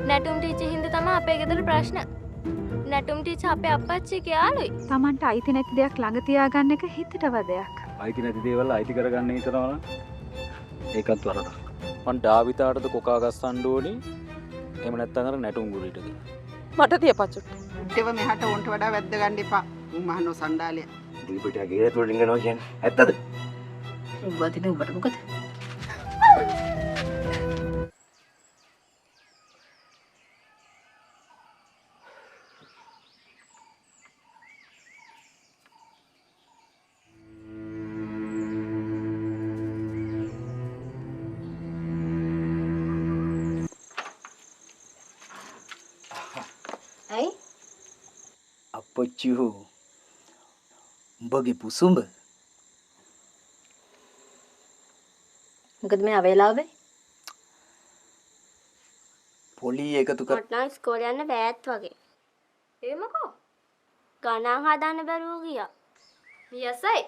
නැටුම් ටීචර් හින්දා තමයි අපේ ගෙදර ප්‍රශ්න. නැටුම් ටීචර් අපේ අප්පච්චිගේ යාළුවෙක්. Tamanට අයිති නැති දෙයක් ළඟ තියාගන්න එක හිතට වදයක්. අයිති නැති දේවල් අයිති කරගන්න හිතනවා නම් ඒකත් වරදක්. මං ඩාවිතාටද කොකා ගස්සන්න ඕනේ. එහෙම නැත්නම් අර නැටුම් ගුලියට ගිහින්. මට තියපච්චු. උඩේව මෙහාට උන්ට වඩා වැද්ද ගන්න එපා. උන් මහනෝ සණ්ඩාලය. දීපිටියා ගේ තුල රිංගනවා කියන්නේ ඇත්තද? උඹ උඹට මොකද? ඇයි? අපච්චි හෝ උඹගේ පුසුඹ මොකද මේ අවේලාවේ? පොලි එකතු කර මට නම් ඉස්කෝලේ යන්න බෑත් වගේ. ඒ මොකෝ? ගණන් හදන්න බැරුව ගියා. යසයි.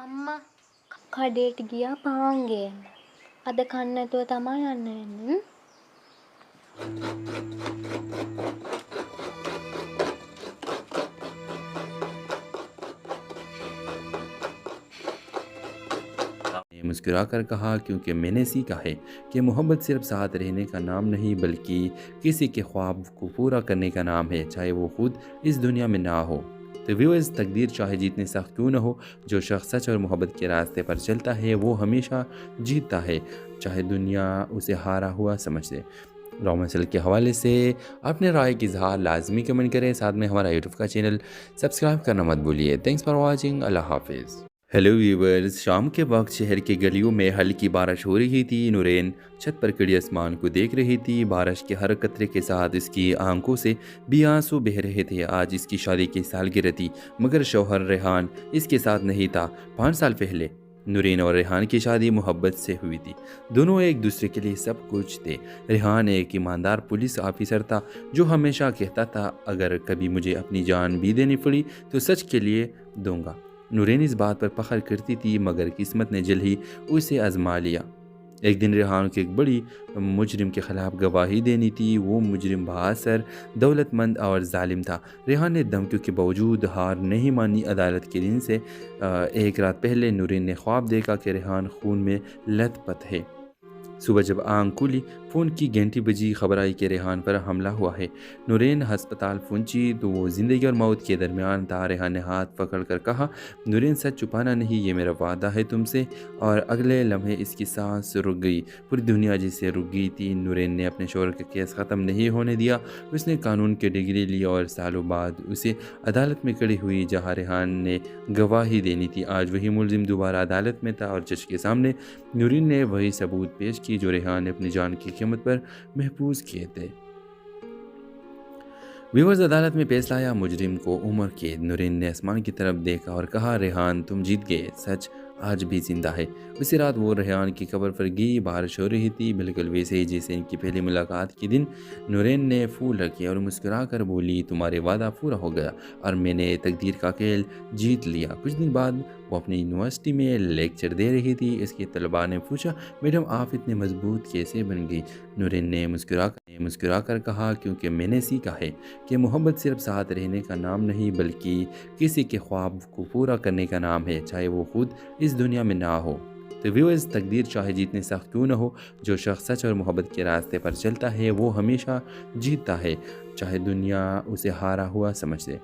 අම්මා කඩේට ගියා පාන් ගේන්න. අද කන්න නැතුව තමයි යන්න වෙන්නේ. मुस्कुराकर कहा क्योंकि मैंने सीखा है कि मोहब्बत सिर्फ साथ रहने का नाम नहीं बल्कि किसी के ख्वाब को पूरा करने का नाम है, चाहे वो खुद इस दुनिया में ना हो। तो व्यूअर्स, तकदीर चाहे जितनी सख्त क्यों न हो, जो शख्स सच और मोहब्बत के रास्ते पर चलता है वो हमेशा जीतता है, चाहे दुनिया उसे हारा हुआ समझे। रोमांसल के हवाले से अपने राय की इजहार लाजमी कमेंट करें, साथ में हमारा यूट्यूब का चैनल सब्सक्राइब करना मत भूलिए। Thanks for watching. अल्लाह हाफिज़। हेलो व्यूवर्स, शाम के वक्त शहर के गलियों में हल्की बारिश हो रही थी। नूरेन छत पर खड़ी आसमान को देख रही थी। बारिश के हर कतरे के साथ इसकी आंखों से भी आंसू बह रहे थे। आज इसकी शादी की सालगिरह थी, मगर शौहर रेहान इसके साथ नहीं था। 5 साल पहले नूरेन और रेहान की शादी मोहब्बत से हुई थी। दोनों एक दूसरे के लिए सब कुछ थे। रेहान एक ईमानदार पुलिस ऑफिसर था जो हमेशा कहता था, अगर कभी मुझे अपनी जान भी देनी पड़ी तो सच के लिए दूंगा। नूरेन इस बात पर फख्र करती थी, मगर किस्मत ने जल्द ही उसे आजमा लिया। एक दिन रेहान को एक बड़ी मुजरिम के ख़िलाफ़ गवाही देनी थी। वो मुजरिम बहादुर, दौलतमंद और जालिम था। रेहान ने धमकियों के बावजूद हार नहीं मानी। अदालत के दिन से एक रात पहले नूरेन ने ख्वाब देखा कि रेहान खून में लथपथ है। सुबह जब आंख खुली, फ़ोन की घंटी बजी, खबर आई कि रेहान पर हमला हुआ है। नूरेन हस्पताल पहुंची तो वो ज़िंदगी और मौत के दरमियान था। रेहान ने हाथ पकड़कर कहा, नूरेन सच छुपाना नहीं, ये मेरा वादा है तुमसे। और अगले लम्हे इसकी सांस रुक गई। पूरी दुनिया जिससे रुक गई थी। नूरेन ने अपने शौहर का केस ख़त्म नहीं होने दिया। उसने कानून की डिग्री ली और सालों बाद उसे अदालत में खड़ी हुई जहाँ रेहान ने गवाही देनी थी। आज वही मुलजिम दोबारा अदालत में था और जज के सामने नूरेन ने वही सबूत पेश की जो रेहान ने अपनी जान की कीमत पर महफूज किए थे। व्यूअर्स, अदालत में फैसला आया, मुजरिम को उम्र कैद। नूरेन ने आसमान की तरफ देखा और कहा, रेहान तुम जीत गए, सच आज भी जिंदा है। उसी रात वो रेहान की कब्र पर गई। बारिश हो रही थी, बिल्कुल वैसे ही जैसे इनकी पहली मुलाकात के दिन। नूरेन ने फूल रखे और मुस्कुरा कर बोली, तुम्हारे वादा पूरा हो गया और मैंने तकदीर का खेल जीत लिया। कुछ दिन बाद वो अपनी यूनिवर्सिटी में लेक्चर दे रही थी। इसके तलबा ने पूछा, मैडम आप इतने मजबूत कैसे बन गई? नूरेन ने मुस्कुरा कर कहा, क्योंकि मैंने सीखा है कि मोहब्बत सिर्फ साथ रहने का नाम नहीं बल्कि किसी के ख्वाब को पूरा करने का नाम है, चाहे वो खुद इस दुनिया में ना हो। तो व्यूअर्स, तकदीर चाहे जितनी सख्त क्यों न हो, जो शख्स सच और मोहब्बत के रास्ते पर चलता है वो हमेशा जीतता है, चाहे दुनिया उसे हारा हुआ समझे।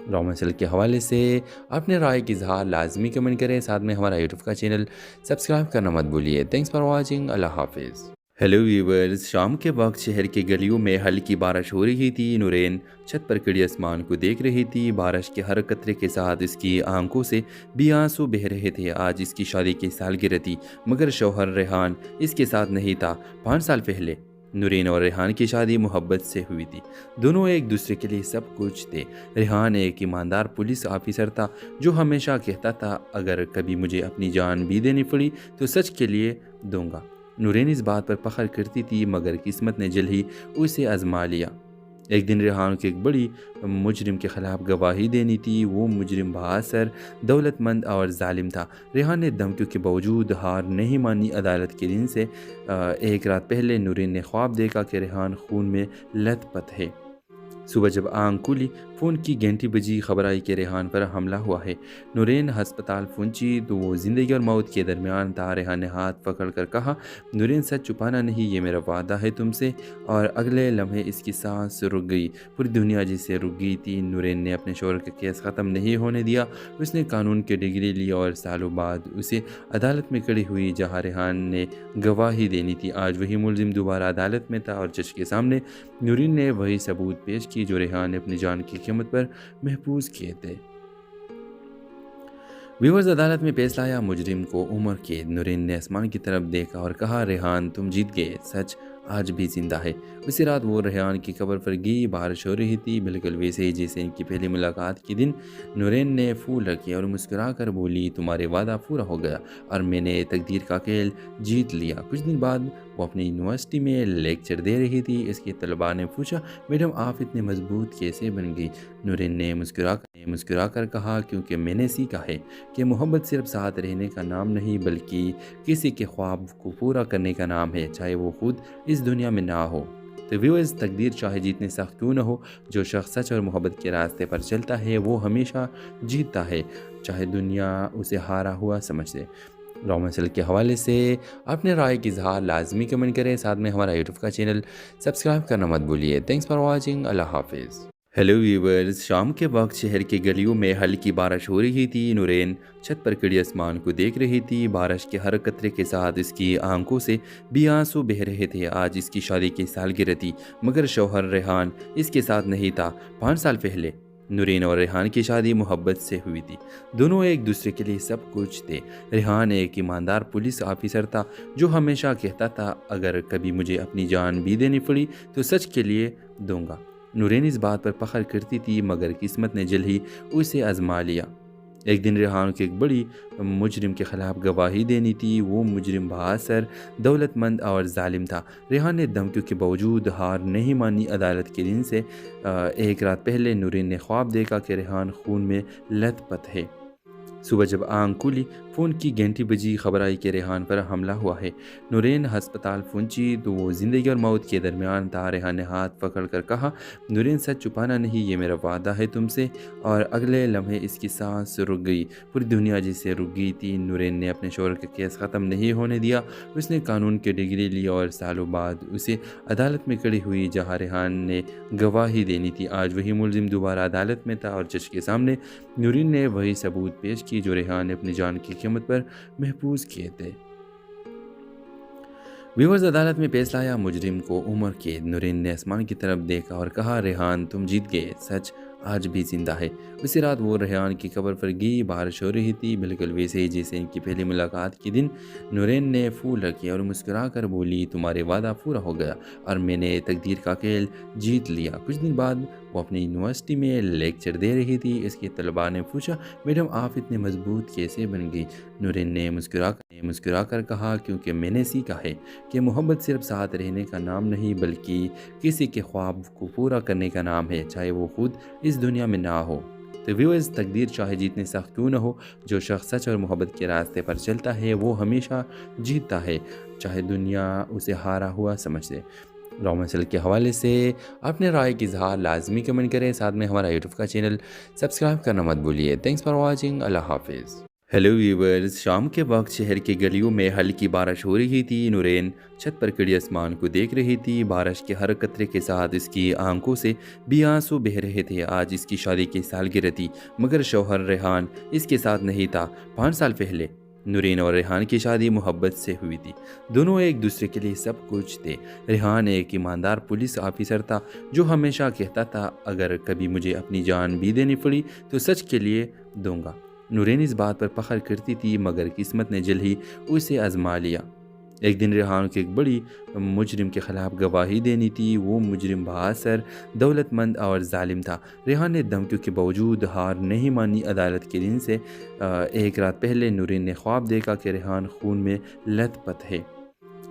रोमांसल के हवाले से अपने राय की इजहार लाजमी कमेंट करें, साथ में हमारा यूट्यूब का चैनल सब्सक्राइब करना मत भूलिए। Thanks for watching. अल्लाह हाफिज़। हेलो व्यूवर्स, शाम के वक्त शहर के गलियों में हल्की बारिश हो रही थी। नूरेन छत पर खड़ी आसमान को देख रही थी। बारिश के हर कतरे के साथ इसकी आंखों से भी आंसू बह रहे थे। आज इसकी शादी की सालगिरह थी, मगर शौहर रेहान इसके साथ नहीं था। 5 साल पहले नूरेन और रेहान की शादी मोहब्बत से हुई थी। दोनों एक दूसरे के लिए सब कुछ थे। रेहान एक ईमानदार पुलिस ऑफिसर था जो हमेशा कहता था, अगर कभी मुझे अपनी जान भी देनी पड़ी तो सच के लिए दूंगा। नूरेन इस बात पर फख्र करती थी, मगर किस्मत ने जल्द ही उसे आजमा लिया। एक दिन रेहान को एक बड़ी मुजरिम के ख़िलाफ़ गवाही देनी थी। वो मुजरिम बाअसर, दौलतमंद और जालिम था। रेहान ने धमकियों के बावजूद हार नहीं मानी। अदालत के दिन से एक रात पहले नूरीन ने ख्वाब देखा कि रेहान खून में लथपथ है। सुबह जब आंख खुली, फ़ोन की घंटी बजी, खबर आई कि रेहान पर हमला हुआ है। नूरीन हस्पताल पहुंची तो वो ज़िंदगी और मौत के दरमियान था। रेहान ने हाथ पकड़ कर कहा, नूरीन सच छुपाना नहीं, ये मेरा वादा है तुमसे। और अगले लम्हे इसकी सांस रुक गई, पूरी दुनिया जिसे रुक गई थी। नूरीन ने अपने शोहर का केस ख़त्म नहीं होने दिया। उसने कानून की डिग्री ली और सालों बाद उसे अदालत में खड़ी हुई जहाँ रेहान ने गवाही देनी थी। आज वही मुलजिम दोबारा अदालत में था और जज के सामने नूरीन ने वही सबूत पेश की जो रेहान ने अपनी जान की कीमत पर महफूज किए थे। व्यूअर्स, अदालत में फैसला आया, मुजरिम को उम्र कैद। नूरीन ने आसमान की तरफ देखा और कहा, रेहान तुम जीत गए, सच आज भी जिंदा है। उसी रात वो रेहान की कब्र पर गई। बारिश हो रही थी, बिल्कुल वैसे ही जैसे इनकी पहली मुलाकात के दिन। नूरीन ने फूल रखे और मुस्कुरा कर बोली, तुम्हारे वादा पूरा हो गया और मैंने तकदीर का खेल जीत लिया। कुछ दिन बाद वो अपनी यूनिवर्सिटी में लेक्चर दे रही थी। इसके तलबा ने पूछा, मैडम आप इतने मजबूत कैसे बन गई? नूरीन ने मुस्कुरा कर कहा, क्योंकि मैंने सीखा है कि मोहब्बत सिर्फ साथ रहने का नाम नहीं बल्कि किसी के ख्वाब को पूरा करने का नाम है, चाहे वो खुद इस दुनिया में ना हो। तो व्यूअर्स, तकदीर चाहे जितनी सख्त क्यों न हो, जो शख्स सच और मोहब्बत के रास्ते पर चलता है वो हमेशा जीतता है, चाहे दुनिया उसे हारा हुआ समझ ले। रॉमसल के हवाले से अपने राय की इजहार लाजमी कमेंट करें। साथ में हमारा यूट्यूब का चैनल सब्सक्राइब करना मत भूलिए। Thanks for watching. अल्लाह हाफिज़। हेलो व्यूवर्स, शाम के वक्त शहर की गलियों में हल्की बारिश हो रही थी। नूरीन छत पर खड़ी आसमान को देख रही थी। बारिश के हर कतरे के साथ इसकी आंखों से भी आंसू बह रहे थे। आज इसकी शादी की सालगिरह थी, मगर शौहर रेहान इसके साथ नहीं था। 5 साल पहले नूरीन और रेहान की शादी मोहब्बत से हुई थी। दोनों एक दूसरे के लिए सब कुछ थे। रेहान एक ईमानदार पुलिस ऑफिसर था जो हमेशा कहता था, अगर कभी मुझे अपनी जान भी देनी पड़ी तो सच के लिए दूंगा। नूरीन इस बात पर फख्र करती थी, मगर किस्मत ने जल्द ही उसे आजमा लिया। एक दिन रेहान को एक बड़ी मुजरिम के ख़िलाफ़ गवाही देनी थी। वो मुजरिम बाअसर, दौलतमंद और जालिम था। रेहान ने धमकियों के बावजूद हार नहीं मानी। अदालत के दिन से एक रात पहले नूरीन ने ख्वाब देखा कि रेहान खून में लथपथ है। सुबह जब आंख खुली, फ़ोन की घंटी बजी, खबर आई कि रेहान पर हमला हुआ है। नूरीन हस्पताल पहुंची तो वो ज़िंदगी और मौत के दरमियान था। रेहान ने हाथ पकड़ कर कहा, नूरीन सच छुपाना नहीं, ये मेरा वादा है तुमसे। और अगले लम्हे इसकी सांस रुक गई, पूरी दुनिया जिसे रुक गई थी। नूरीन ने अपने शोहर का केस ख़त्म नहीं होने दिया। उसने कानून की डिग्री ली और सालों बाद उसे अदालत में खड़ी हुई जहाँ रेहान ने गवाही देनी थी। आज वही मुलजिम दोबारा अदालत में था और जज के सामने नूरीन ने वही सबूत पेश की जो रेहान ने अपनी जान की कीमत पर महफूज किए थे। व्यूअर्स, अदालत में फैसला आया, मुजरिम को उम्र कैद। नूरीन ने आसमान की तरफ देखा और कहा, रेहान तुम जीत गए, सच आज भी जिंदा है। उसी रात वो रेहान की कब्र पर गई। बारिश हो रही थी, बिल्कुल वैसे ही जैसे इनकी पहली मुलाकात के दिन। नूरीन ने फूल रखे और मुस्कुरा कर बोली, तुम्हारे वादा पूरा हो गया और मैंने तकदीर का खेल जीत लिया। कुछ दिन बाद वो अपनी यूनिवर्सिटी में लेक्चर दे रही थी। इसके तलबा ने पूछा, मैडम आप इतने मजबूत कैसे बन गई? नूरीन ने मुस्कुरा कर कहा, क्योंकि मैंने सीखा है कि मोहब्बत सिर्फ साथ रहने का नाम नहीं बल्कि किसी के ख्वाब को पूरा करने का नाम है, चाहे वो खुद इस दुनिया में ना हो। तो व्यूअर्स, तकदीर चाहे जितनी सख्त क्यों न हो, जो शख्स सच और मोहब्बत के रास्ते पर चलता है वो हमेशा जीतता है, चाहे दुनिया उसे हारा हुआ समझ ले। रॉमसल के हवाले से अपने राय की इजहार लाजमी कमेंट करें। साथ में हमारा यूट्यूब का चैनल सब्सक्राइब करना मत भूलिए। Thanks for watching. अल्लाह हाफिज़। हेलो व्यूवर्स, शाम के वक्त शहर की गलियों में हल्की बारिश हो रही थी। नूरीन छत पर खड़ी आसमान को देख रही थी। बारिश के हर कतरे के साथ इसकी आंखों से भी आंसू बह रहे थे। आज इसकी शादी की सालगिरह थी, मगर शौहर रेहान इसके साथ नहीं था। 5 साल पहले नूरीन और रेहान की शादी मोहब्बत से हुई थी। दोनों एक दूसरे के लिए सब कुछ थे। रेहान एक ईमानदार पुलिस ऑफिसर था जो हमेशा कहता था, अगर कभी मुझे अपनी जान भी देनी पड़ी तो सच के लिए दूंगा। नूरीन इस बात पर फख्र करती थी, मगर किस्मत ने जल्द ही उसे आजमा लिया। एक दिन रेहान को एक बड़ी मुजरिम के ख़िलाफ़ गवाही देनी थी। वो मुजरिम बाअसर, दौलतमंद और जालिम था। रेहान ने धमकियों के बावजूद हार नहीं मानी। अदालत के दिन से एक रात पहले नूरीन ने ख्वाब देखा कि रेहान खून में लथपथ है।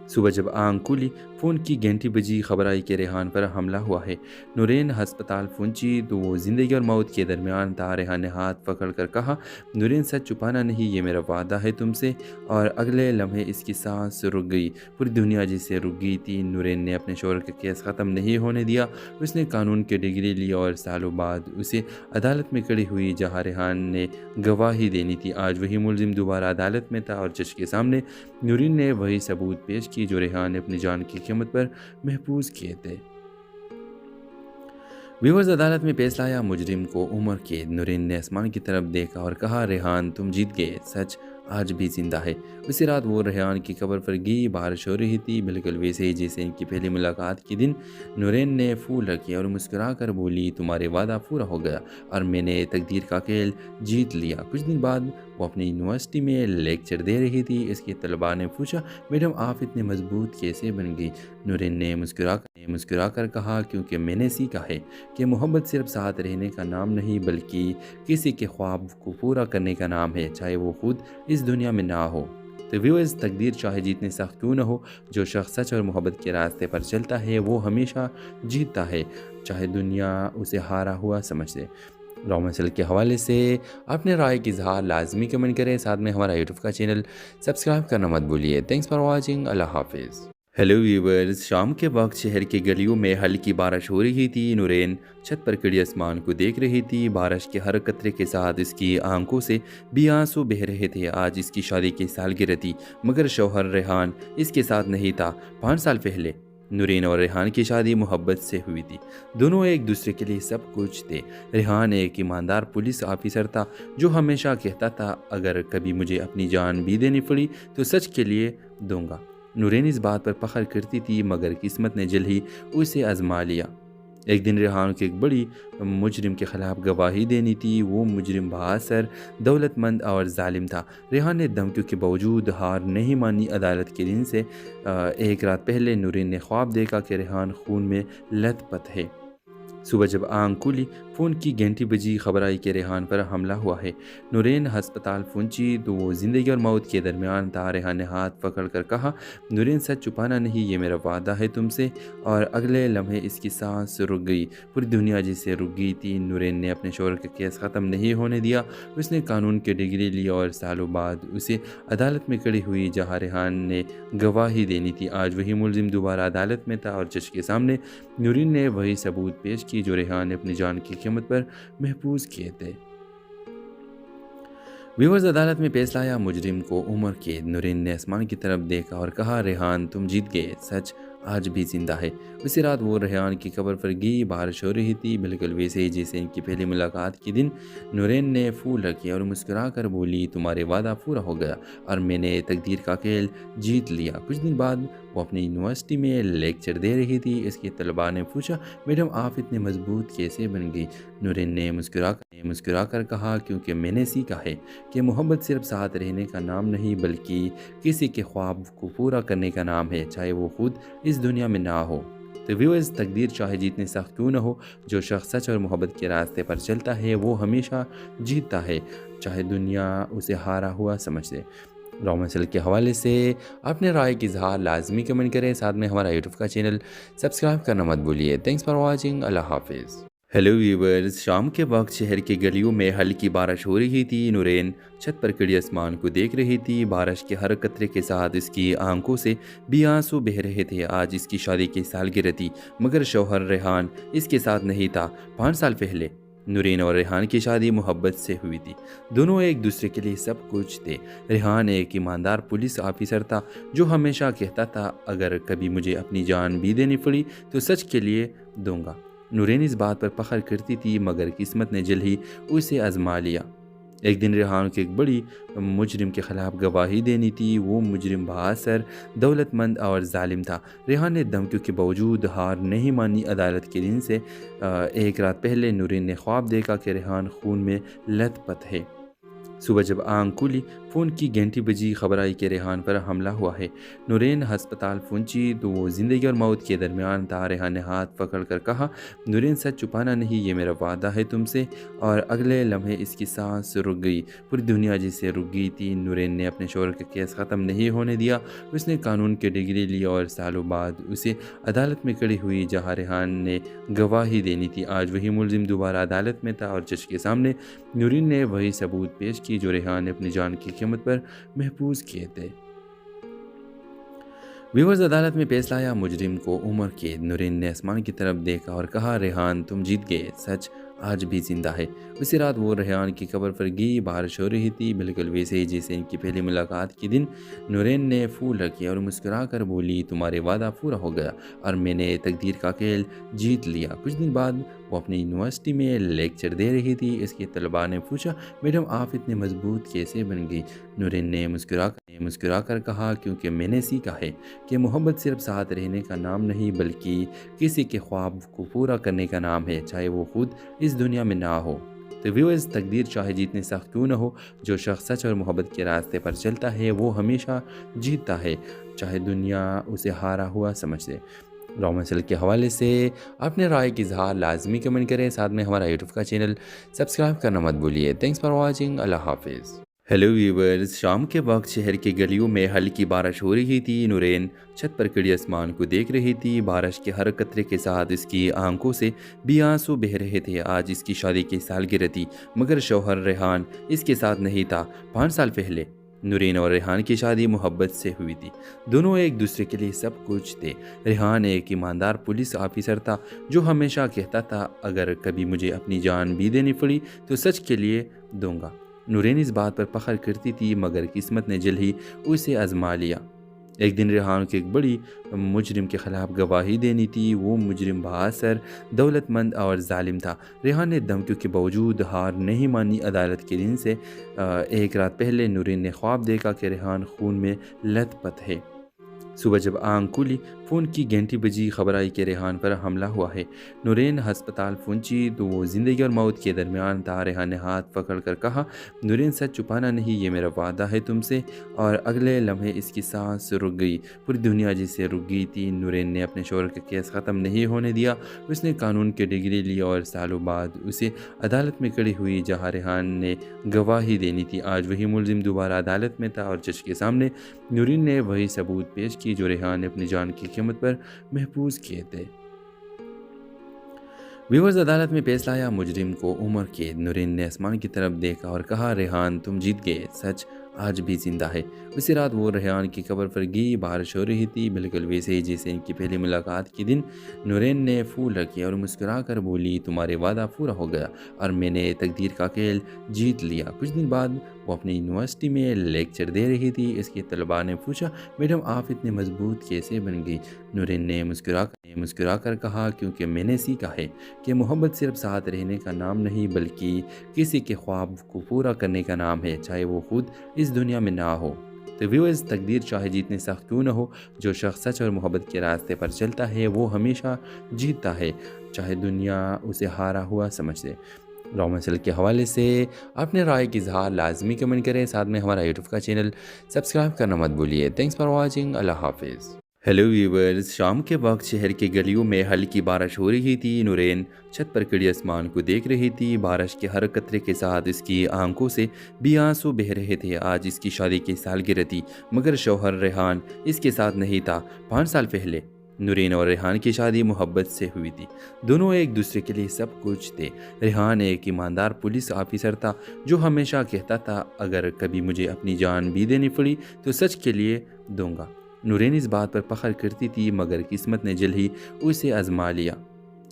صبح جب آنکھ کھلی فون کی گھنٹی بجی، خبر آئی کہ ریحان پر حملہ ہوا ہے۔ نورین ہسپتال پہنچی تو وہ زندگی اور موت کے درمیان تھا۔ ریحان نے ہاتھ پکڑ کر کہا، نورین سچ چھپانا نہیں، یہ میرا وعدہ ہے تم سے۔ اور اگلے لمحے اس کی سانس رک گئی، پوری دنیا جسے رک گئی تھی۔ نورین نے اپنے شوہر کا کیس ختم نہیں ہونے دیا۔ اس نے قانون کی ڈگری لی اور سالوں بعد اسے عدالت میں کھڑی ہوئی جہاں ریحان نے گواہی دینی تھی۔ آج وہی ملزم دوبارہ عدالت میں تھا اور جج کے سامنے نورین نے وہی ثبوت پیش کی جو ریحان نے اپنی جان کی قیمت پر محفوظ کیے تھے۔ ویورز، عدالت میں فیصلہ آیا، مجرم کو عمر قید۔ نورین نے آسمان کی طرف دیکھا اور کہا، ریحان تم جیت گئے، سچ آج بھی زندہ ہے۔ اسی رات وہ ریحان کی قبر پر گئی، بارش ہو رہی تھی، بالکل ویسے ہی جیسے ان کی پہلی ملاقات کے دن۔ نورین نے پھول رکھے اور مسکرا کر بولی، تمہارے وعدہ پورا ہو گیا اور میں نے تقدیر کا کھیل جیت لیا۔ کچھ دن بعد وہ اپنی یونیورسٹی میں لیکچر دے رہی تھی۔ اس کے طلباء نے پوچھا، میڈم آپ اتنے مضبوط کیسے بن گئی؟ نورین نے مسکرا کر کہا، کیونکہ میں نے سیکھا ہے کہ محبت صرف ساتھ رہنے کا نام نہیں بلکہ کسی کے خواب کو پورا کرنے کا نام ہے، چاہے وہ خود اس دنیا میں نہ ہو۔ تو ویورز، تقدیر چاہے جتنے سخت کیوں نہ ہو، جو شخص سچ اور محبت کے راستے پر چلتا ہے وہ ہمیشہ جیتتا ہے، چاہے دنیا اسے ہارا ہوا سمجھے۔ راؤ مسئلے کے حوالے سے اپنے رائے کی اظہار لازمی کمنٹ کریں، ساتھ میں ہمارا یوٹیوب کا چینل سبسکرائب کرنا مت بھولیے۔ تھینکس فار واچنگ، اللہ حافظ۔ ہیلو ویورز، شام کے وقت شہر کی گلیوں میں ہلکی بارش ہو رہی تھی۔ نورین چھت پر کھڑی آسمان کو دیکھ رہی تھی، بارش کے ہر قطرے کے ساتھ اس کی آنکھوں سے بھی آنسو بہہ رہے تھے۔ آج اس کی شادی کی سالگرہ تھی، مگر شوہر ریحان اس کے ساتھ نہیں تھا۔ 5 سال پہلے نورین اور ریحان کی شادی محبت سے ہوئی تھی، دونوں ایک دوسرے کے لیے سب کچھ تھے۔ ریحان ایک ایماندار پولیس آفیسر تھا جو ہمیشہ کہتا تھا، اگر کبھی مجھے اپنی جان بھی دینی پڑی تو سچ کے لیے دوں گا۔ نورین اس بات پر فخر کرتی تھی، مگر قسمت نے جلد ہی اسے آزما لیا۔ ایک دن ریحان کو ایک بڑی مجرم کے خلاف گواہی دینی تھی۔ وہ مجرم بہادر، دولت مند اور ظالم تھا۔ ریحان نے دھمکیوں کے باوجود ہار نہیں مانی۔ عدالت کے دن سے ایک رات پہلے نورین نے خواب دیکھا کہ ریحان خون میں لت پت ہے۔ صبح جب آنکھ کھلی فون کی گھنٹی بجی، خبر آئی کہ ریحان پر حملہ ہوا ہے۔ نورین ہسپتال پہنچی تو وہ زندگی اور موت کے درمیان تھا۔ ریحان نے ہاتھ پکڑ کر کہا، نورین سچ چھپانا نہیں، یہ میرا وعدہ ہے تم سے۔ اور اگلے لمحے اس کی سانس رک گئی، پوری دنیا جسے رک گئی تھی۔ نورین نے اپنے شوہر کا کیس ختم نہیں ہونے دیا۔ اس نے قانون کی ڈگری لی اور سالوں بعد اسے عدالت میں کھڑی ہوئی جہاں ریحان نے گواہی دینی تھی۔ آج وہی ملزم دوبارہ عدالت میں تھا اور جج کے سامنے نورین نے وہی ثبوت پیش کی جو ریحان نے اپنی جان کی قیمت پر محفوظ کیے تھے۔ ویورز، عدالت میں فیصلہ آیا، مجرم کو عمر قید۔ نورین نے آسمان کی طرف دیکھا اور کہا، ریحان تم جیت گئے، سچ آج بھی زندہ ہے۔ اسی رات وہ ریحان کی قبر پر گئی، بارش ہو رہی تھی، بالکل ویسے ہی جیسے ان کی پہلی ملاقات کے دن۔ نورین نے پھول رکھے اور مسکرا کر بولی، تمہارے وعدہ پورا ہو گیا اور میں نے تقدیر کا کھیل جیت لیا۔ کچھ دن بعد وہ اپنی یونیورسٹی میں لیکچر دے رہی تھی۔ اس کے طلباء نے پوچھا، میڈم آپ اتنے مضبوط کیسے بن گئی؟ نورین نے مسکرا کر کہا، کیونکہ میں نے سیکھا ہے کہ محبت صرف ساتھ رہنے کا نام نہیں بلکہ کسی کے خواب کو پورا کرنے کا نام ہے، چاہے وہ خود اس دنیا میں نہ ہو۔ تو ویورز، تقدیر چاہے جتنے سخت کیوں نہ ہو، جو شخص سچ اور محبت کے راستے پر چلتا ہے وہ ہمیشہ جیتتا ہے، چاہے دنیا اسے ہارا ہوا سمجھے۔ راؤ مسئلے کے حوالے سے اپنے رائے کی اظہار لازمی کمنٹ کریں، ساتھ میں ہمارا یوٹیوب کا چینل سبسکرائب کرنا مت بھولیے۔ تھینکس فار واچنگ، اللہ حافظ۔ ہیلو ویورز، شام کے وقت شہر کی گلیوں میں ہلکی بارش ہو رہی تھی۔ نورین چھت پر کھڑی آسمان کو دیکھ رہی تھی، بارش کے ہر قطرے کے ساتھ اس کی آنکھوں سے بھی آنسو بہہ رہے تھے۔ آج اس کی شادی کی سالگرہ تھی، مگر شوہر ریحان اس کے ساتھ نہیں تھا۔ 5 سال پہلے نورین اور ریحان کی شادی محبت سے ہوئی تھی، دونوں ایک دوسرے کے لیے سب کچھ تھے۔ ریحان ایک ایماندار پولیس آفیسر تھا جو ہمیشہ کہتا تھا، اگر کبھی مجھے اپنی جان بھی دینی پڑی تو سچ کے لیے دوں گا۔ نورین اس بات پر فخر کرتی تھی، مگر قسمت نے جلد ہی اسے آزما لیا۔ ایک دن ریحان کو ایک بڑی مجرم کے خلاف گواہی دینی تھی۔ وہ مجرم بہادر، دولت مند اور ظالم تھا۔ ریحان نے دھمکیوں کے باوجود ہار نہیں مانی۔ عدالت کے دن سے ایک رات پہلے نورین نے خواب دیکھا کہ ریحان خون میں لت پت ہے۔ सुबह जब आंख खुली फ़ोन की घंटी बजी, खबर आई कि रेहान पर हमला हुआ है। नूरेन हस्पताल पहुंची तो वो ज़िंदगी और मौत के दरमियान था। रेहान ने हाथ पकड़ कर कहा, नूरेन सच छुपाना नहीं, ये मेरा वादा है तुमसे। और अगले लम्हे इसकी सांस रुक गई, पूरी दुनिया जिससे रुक गई थी। नूरेन ने अपने शोहर का केस ख़त्म नहीं होने दिया। उसने कानून की डिग्री ली और सालों बाद उसे अदालत में खड़ी हुई जहाँ रेहान ने गवाही देनी थी। आज वही मुलजिम दोबारा अदालत में था और जज के सामने नूरेन ने वही सबूत पेश की जो रेहान ने अपनी जान की कीमत पर महफूज किए थे। व्यूअर्स, अदालत में फैसला आया, मुजरिम को उम्र कैद। नूरेन ने आसमान की तरफ देखा और कहा, रेहान तुम जीत गए, सच आज भी जिंदा है। उसी रात वो रेहान की कब्र पर गई। बारिश हो रही थी, बिल्कुल वैसे ही जैसे इनकी पहली मुलाकात के दिन। नूरेन ने फूल रखे और मुस्कुरा कर बोली, तुम्हारे वादा पूरा हो गया और मैंने तकदीर का खेल जीत लिया। कुछ दिन बाद वो अपनी यूनिवर्सिटी में लेक्चर दे रही थी। इसके तलबा ने पूछा, मैडम आप इतने मजबूत कैसे बन गई? नूरेन ने मुस्कुरा कर कहा, क्योंकि मैंने सीखा है कि मोहब्बत सिर्फ साथ रहने का नाम नहीं बल्कि किसी के ख्वाब को पूरा करने का नाम है, चाहे वो खुद इस दुनिया में ना हो। तो व्यूअर्स, तकदीर चाहे जितनी सख्त क्यों ना हो, जो शख्स सच और मोहब्बत के रास्ते पर चलता है वो हमेशा जीतता है, चाहे दुनिया उसे हारा हुआ समझ ले। रोमांसल के हवाले से अपने राय की इजहार लाजमी कमेंट करें। साथ में हमारा यूट्यूब का चैनल सब्सक्राइब करना मत भूलिए। Thanks for watching. अल्लाह हाफिज़। हेलो व्यूवर्स, शाम के वक्त शहर की गलियों में हल्की बारिश हो रही थी। नूरेन छत पर खड़ी आसमान को देख रही थी। बारिश के हर कतरे के साथ इसकी आंखों से भी आंसू बह रहे थे। आज इसकी शादी की सालगिरह थी, मगर शौहर रेहान इसके साथ नहीं था। 5 साल पहले नूरेन और रेहान की शादी मोहब्बत से हुई थी। दोनों एक दूसरे के लिए सब कुछ थे। रेहान एक ईमानदार पुलिस ऑफिसर था जो हमेशा कहता था, अगर कभी मुझे अपनी जान भी देनी पड़ी तो सच के लिए दूंगा। नूरेन इस बात पर फख्र करती थी, मगर किस्मत ने जल्द ही उसे आजमा लिया। एक दिन रेहान को एक बड़ी मुजरिम के ख़िलाफ़ गवाही देनी थी। वो मुजरिम बहादुर, दौलतमंद और जालिम था। रेहान ने धमकियों के बावजूद हार नहीं मानी। अदालत के दिन से एक रात पहले नूरेन ने ख्वाब देखा कि रेहान खून में लथपथ है। सुबह जब आंख खुली फ़ोन की घंटी बजी, खबर आई कि रेहान पर हमला हुआ है। नूरेन हस्पताल पहुंची तो वो ज़िंदगी और मौत के दरमियान था। रेहान ने हाथ पकड़ कर कहा, नूरेन सच छुपाना नहीं, ये मेरा वादा है तुमसे। और अगले लम्हे इसकी सांस रुक गई, पूरी दुनिया जिससे रुक गई थी। नूरेन ने अपने शोहर का केस ख़त्म नहीं होने दिया। उसने कानून की डिग्री ली और सालों बाद उसे अदालत में खड़ी हुई जहाँ रेहान ने गवाही देनी थी। आज वही मुलजिम दोबारा अदालत में था और जज के सामने नूरेन ने वही सबूत पेश की जो रेहान ने अपनी जान की कीमत पर महफूज किए थे। व्यूअर्स, अदालत में फैसला आया, मुजरिम को उम्र कैद। नूरेन ने आसमान की तरफ देखा और कहा, रेहान तुम जीत गए, सच आज भी जिंदा है। उसी रात वो रेहान की कब्र पर गई। बारिश हो रही थी, बिल्कुल वैसे ही जैसे इनकी पहली मुलाकात के दिन। नूरेन ने फूल रखे और मुस्कुरा कर बोली, तुम्हारे वादा पूरा हो गया और मैंने तकदीर का खेल जीत लिया। कुछ दिन बाद वो अपनी यूनिवर्सिटी में लेक्चर दे रही थी। इसके तलबा ने पूछा, मैडम आप इतने मजबूत कैसे बन गई? नूरेन ने मुस्कुरा कर कहा, क्योंकि मैंने सीखा है कि मोहब्बत सिर्फ साथ रहने का नाम नहीं बल्कि किसी के ख्वाब को पूरा करने का नाम है, चाहे वो खुद इस दुनिया में ना हो। तो व्यूअर्स, तकदीर चाहे जितनी सख्त क्यों ना हो, जो शख्स सच और मोहब्बत के रास्ते पर चलता है वो हमेशा जीतता है, चाहे दुनिया उसे हारा हुआ समझ ले। रोमांसल के हवाले से अपने राय की इजहार लाजमी कमेंट करें। साथ में हमारा यूट्यूब का चैनल सब्सक्राइब करना मत भूलिए। Thanks for watching. अल्लाह हाफिज़। हेलो व्यूवर्स, शाम के वक्त शहर की गलियों में हल्की बारिश हो रही थी। नूरेन छत पर खड़ी आसमान को देख रही थी। बारिश के हर कतरे के साथ इसकी आंखों से भी आंसू बह रहे थे। आज इसकी शादी की सालगिरह थी, मगर शौहर रेहान इसके साथ नहीं था। 5 साल पहले नूरेन और रेहान की शादी मोहब्बत से हुई थी। दोनों एक दूसरे के लिए सब कुछ थे। रेहान एक ईमानदार पुलिस ऑफिसर था जो हमेशा कहता था, अगर कभी मुझे अपनी जान भी देनी पड़ी तो सच के लिए दूंगा। नूरेन इस बात पर फख्र करती थी, मगर किस्मत ने जल्द ही उसे आजमा लिया।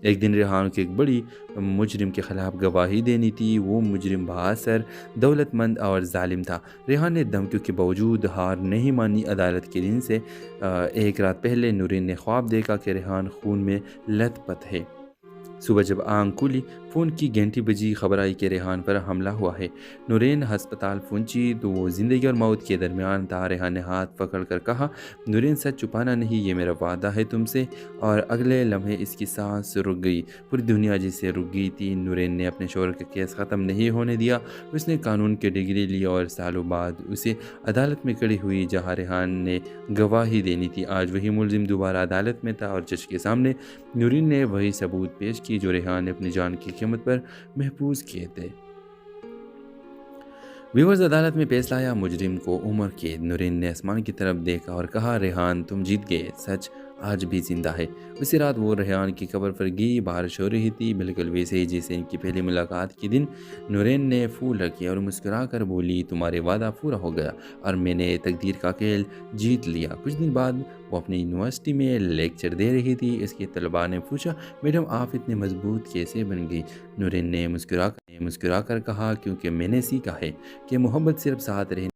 एक दिन रेहान को एक बड़ी मुजरिम के ख़िलाफ़ गवाही देनी थी। वो मुजरिम बहादुर, दौलतमंद और जालिम था। रेहान ने धमकियों के बावजूद हार नहीं मानी। अदालत के दिन से एक रात पहले नूरेन ने ख्वाब देखा कि रेहान खून में लथपथ है। صبح جب آنکھ کھلی فون کی گھنٹی بجی، خبر آئی کہ ریحان پر حملہ ہوا ہے۔ نورین ہسپتال پہنچی تو وہ زندگی اور موت کے درمیان تھا۔ ریحان نے ہاتھ پکڑ کر کہا، نورین سچ چھپانا نہیں، یہ میرا وعدہ ہے تم سے۔ اور اگلے لمحے اس کی سانس رک گئی، پوری دنیا جسے رک گئی تھی۔ نورین نے اپنے شوہر کا کیس ختم نہیں ہونے دیا۔ اس نے قانون کی ڈگری لی اور سالوں بعد اسے عدالت میں کھڑی ہوئی جہاں ریحان نے گواہی دینی تھی۔ آج وہی ملزم دوبارہ عدالت میں تھا اور جج کے سامنے نورین نے وہی ثبوت پیش کی جو ریحان نے اپنی جان کی قیمت پر محفوظ کیے تھے۔ ویورز، عدالت میں فیصلہ آیا، مجرم کو عمر قید۔ نورین نے آسمان کی طرف دیکھا اور کہا، ریحان تم جیت گئے، سچ آج بھی زندہ ہے۔ اسی رات وہ ریحان کی قبر پر گئی، بارش ہو رہی تھی، بالکل ویسے ہی جیسے ان کی پہلی ملاقات کے دن۔ نورین نے پھول رکھے اور مسکرا کر بولی، تمہارے وعدہ پورا ہو گیا اور میں نے تقدیر کا کھیل جیت لیا۔ کچھ دن بعد وہ اپنی یونیورسٹی میں لیکچر دے رہی تھی۔ اس کے طلباء نے پوچھا، میڈم آپ اتنے مضبوط کیسے بن گئی؟ نورین نے مسکرا کر کہا، کیونکہ میں نے سیکھا ہے کہ محبت صرف ساتھ رہنے